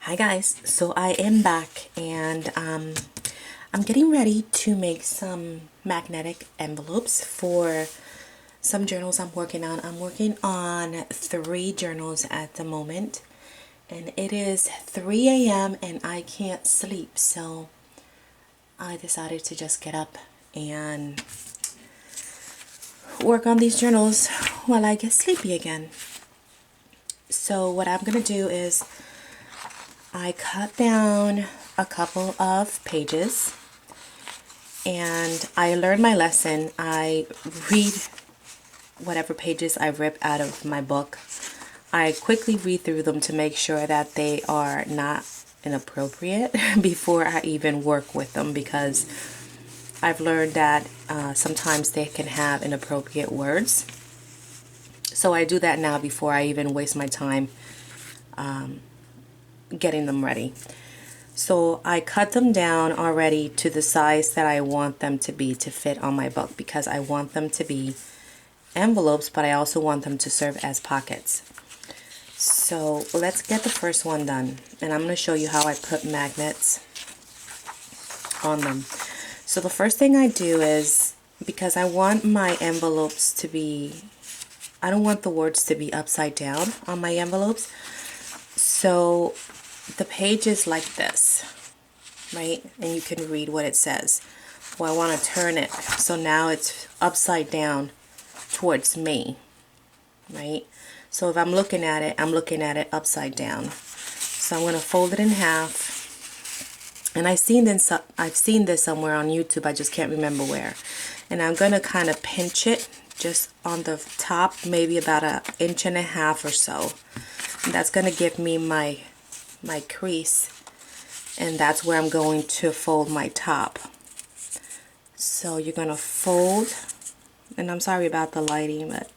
Hi guys, so I am back and I'm getting ready to make some magnetic envelopes for some journals I'm working on. I'm working on 3 journals at the moment and it is 3 a.m. and I can't sleep, so I decided to just get up and work on these journals while I get sleepy again. So what I'm gonna do is I cut down a couple of pages and I learned my lesson. I read whatever pages I rip out of my book. I quickly read through them to make sure that they are not inappropriate before I even work with them, because I've learned that sometimes they can have inappropriate words. So I do that now before I even waste my time getting them ready. So I cut them down already to the size that I want them to be to fit on my book, because I want them to be envelopes, but I also want them to serve as pockets. So let's get the first one done, and I'm going to show you how I put magnets on them. So the first thing I do is, because I want my envelopes to be, I don't want the words to be upside down on my envelopes, so the page is like this, right? And you can read what it says. Well, I want to turn it so now it's upside down towards me, right? So if I'm looking at it, I'm looking at it upside down. So I'm going to fold it in half. And I've seen this somewhere on YouTube, I just can't remember where. And I'm going to kind of pinch it just on the top, maybe about 1.5 inches or so. And that's going to give me my crease, and that's where I'm going to fold my top. So you're going to fold, and I'm sorry about the lighting, but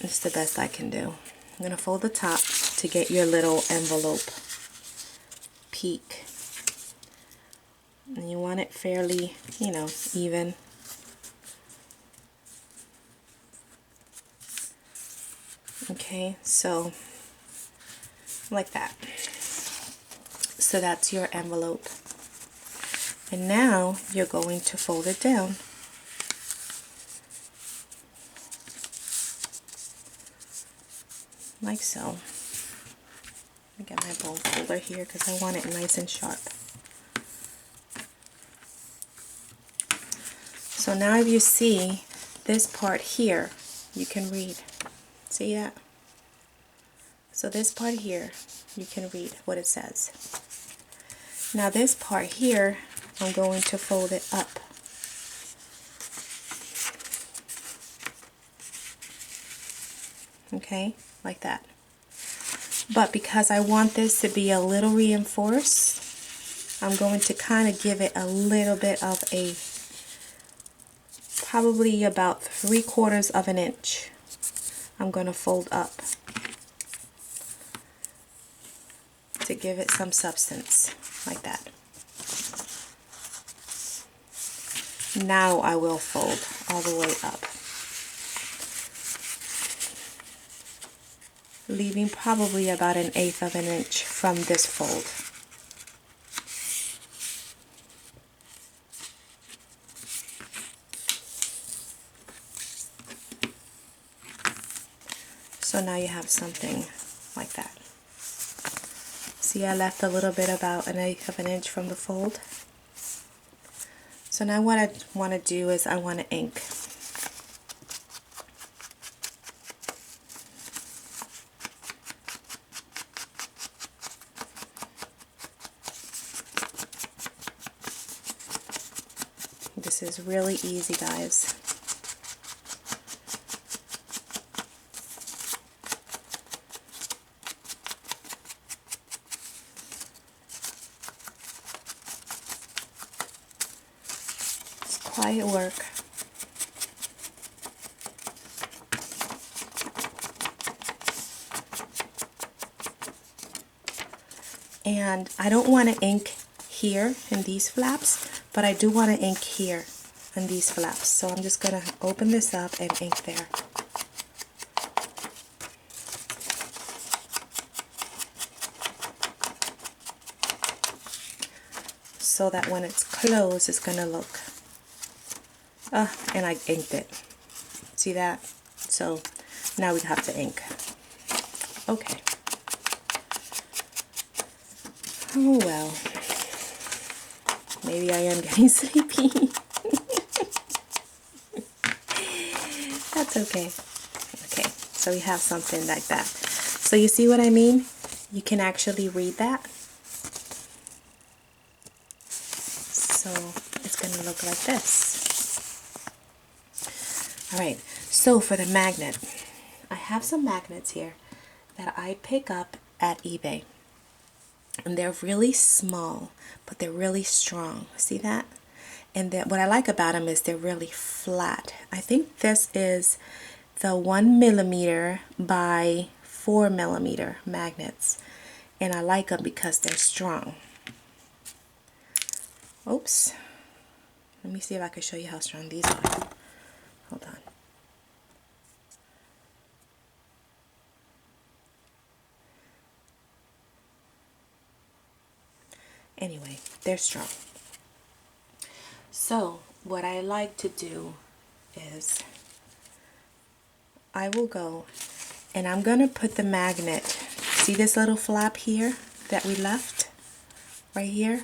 it's the best I can do. I'm going to fold the top to get your little envelope peak. And you want it fairly, even. Okay, so like that. So that's your envelope. And now you're going to fold it down. Like so. Let me get my bone folder here because I want it nice and sharp. So now if you see this part here, you can read. See that? So this part here, you can read what it says. Now this part here, I'm going to fold it up. Okay, like that. But because I want this to be a little reinforced, I'm going to kind of give it a little bit of a, probably about 3/4 of an inch. I'm going to fold up to give it some substance, like that. Now I will fold all the way up, leaving probably about 1/8 of an inch from this fold. So now you have something like that. See, I left a little bit, about 1/8 of an inch from the fold. So now what I want to do is I want to ink. This is really easy, guys. It's quiet work. And I don't want to ink here in these flaps, but I do want to ink here in these flaps. So I'm just going to open this up and ink there. so that when it's closed, it's gonna look, and I inked it. See that? So now we have to ink. Okay. Oh well. Maybe I am getting sleepy. That's okay. Okay, so we have something like that. So you see what I mean? You can actually read that. So it's going to look like this. Alright, so for the magnet, I have some magnets here that I pick up at eBay. And they're really small, but they're really strong. See that? And then what I like about them is they're really flat. I think this is the 1mm by 4mm magnets. And I like them because they're strong. Oops. Let me see if I can show you how strong these are. Hold on. Anyway, they're strong. So what I like to do is I will go and I'm going to put the magnet, see this little flap here that we left right here?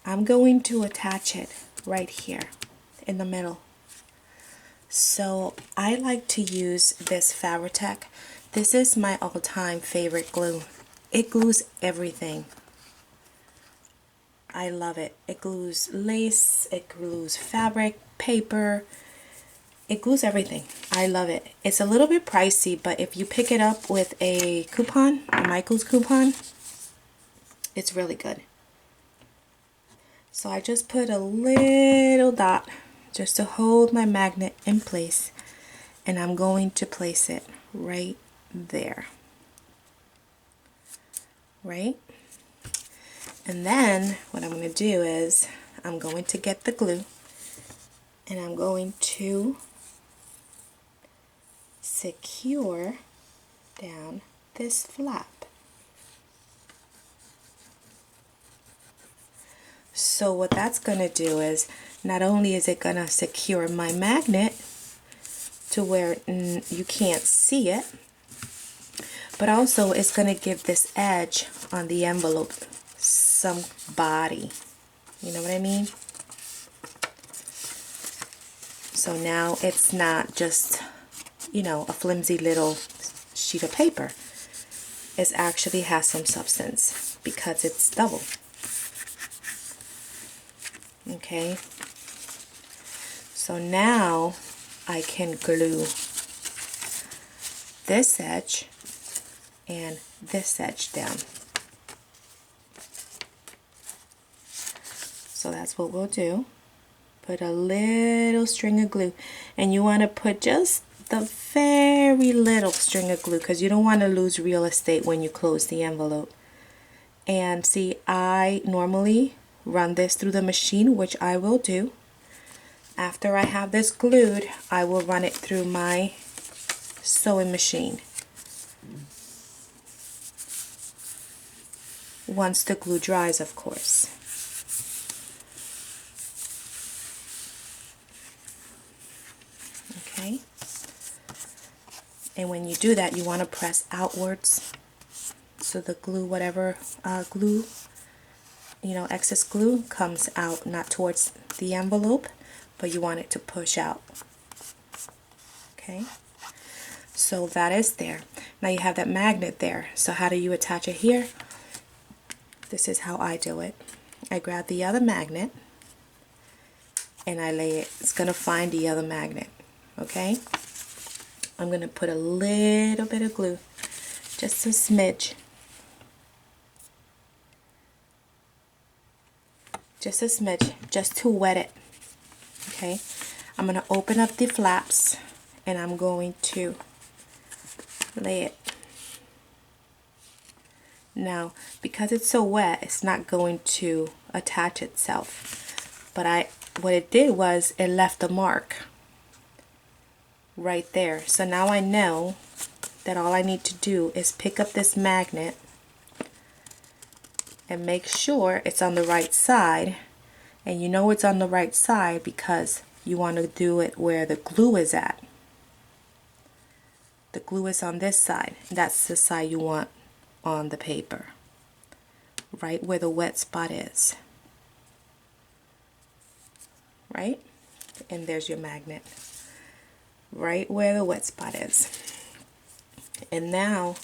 I'm going to attach it right here in the middle. So I like to use this Fabri-Tac. This is my all-time favorite glue. It glues everything. I love it. It glues lace, it glues fabric, paper, it glues everything. I love it. It's a little bit pricey, but if you pick it up with a coupon, a Michael's coupon, it's really good. So I just put a little dot just to hold my magnet in place, and I'm going to place it right there. Right? And then what I'm going to do is I'm going to get the glue and I'm going to secure down this flap. So what that's going to do is not only is it going to secure my magnet to where you can't see it, but also it's going to give this edge on the envelope some body. You know what I mean? So now it's not just, you know, a flimsy little sheet of paper. It actually has some substance because it's double. Okay. So now I can glue this edge and this edge down. So that's what we'll do. Put a little string of glue, and you want to put just the very little string of glue because you don't want to lose real estate when you close the envelope. And see, I normally run this through the machine, which I will do. After I have this glued, I will run it through my sewing machine. Once the glue dries, of course. Okay. And when you do that, you want to press outwards so the glue, whatever glue, you know, excess glue comes out, not towards the envelope, but you want it to push out. Okay. So that is there. Now you have that magnet there. So how do you attach it here? This is how I do it. I grab the other magnet and I lay it. It's going to find the other magnet. Okay. I'm going to put a little bit of glue, just a smidge. Just a smidge, just to wet it. Okay. I'm going to open up the flaps and I'm going to lay it. Now, because it's so wet, it's not going to attach itself. But what it did was it left a mark right there. So now I know that all I need to do is pick up this magnet and make sure it's on the right side And you know it's on the right side because you want to do it where the glue is at. The glue is on this side. That's the side you want on the paper. Right where the wet spot is. Right? And there's your magnet. Right where the wet spot is. And now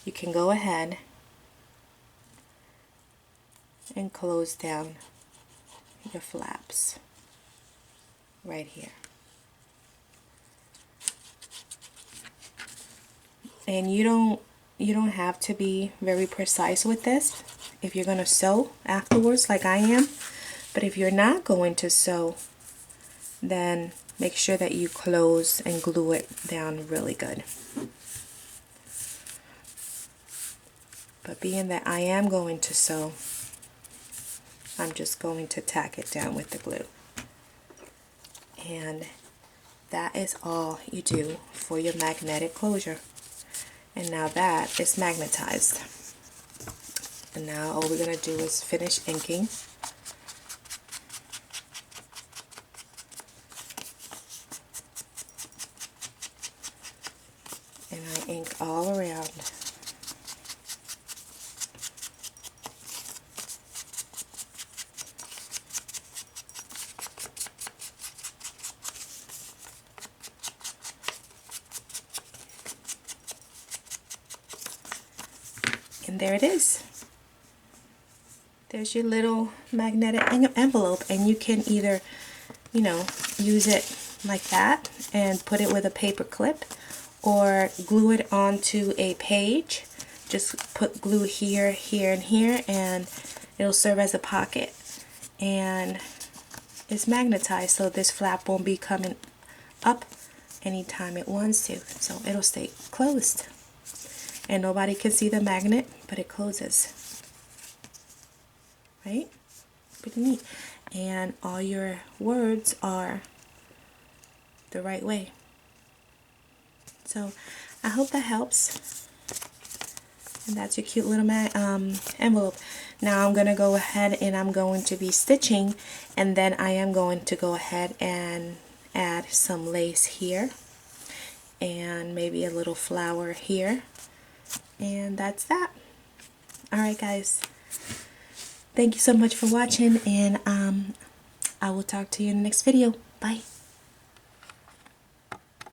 you can go ahead and close down your flaps right here. And you don't have to be very precise with this if you're going to sew afterwards like I am. But if you're not going to sew, then make sure that you close and glue it down really good. But being that I am going to sew, I'm just going to tack it down with the glue. And that is all you do for your magnetic closure. And now that is magnetized. And now all we're going to do is finish inking. And I ink all around. And there it is. There's your little magnetic envelope, and you can either, you know, use it like that and put it with a paper clip, or glue it onto a page. Just put glue here, here, and here, and it'll serve as a pocket. And it's magnetized, so this flap won't be coming up anytime it wants to. So it'll stay closed. And nobody can see the magnet, but it closes. Right? Pretty neat. And all your words are the right way. So I hope that helps. And that's your cute little envelope. Now I'm going to go ahead and I'm going to be stitching, and then I am going to go ahead and add some lace here and maybe a little flower here. And that's that. Alright guys, thank you so much for watching, and I will talk to you in the next video. Bye.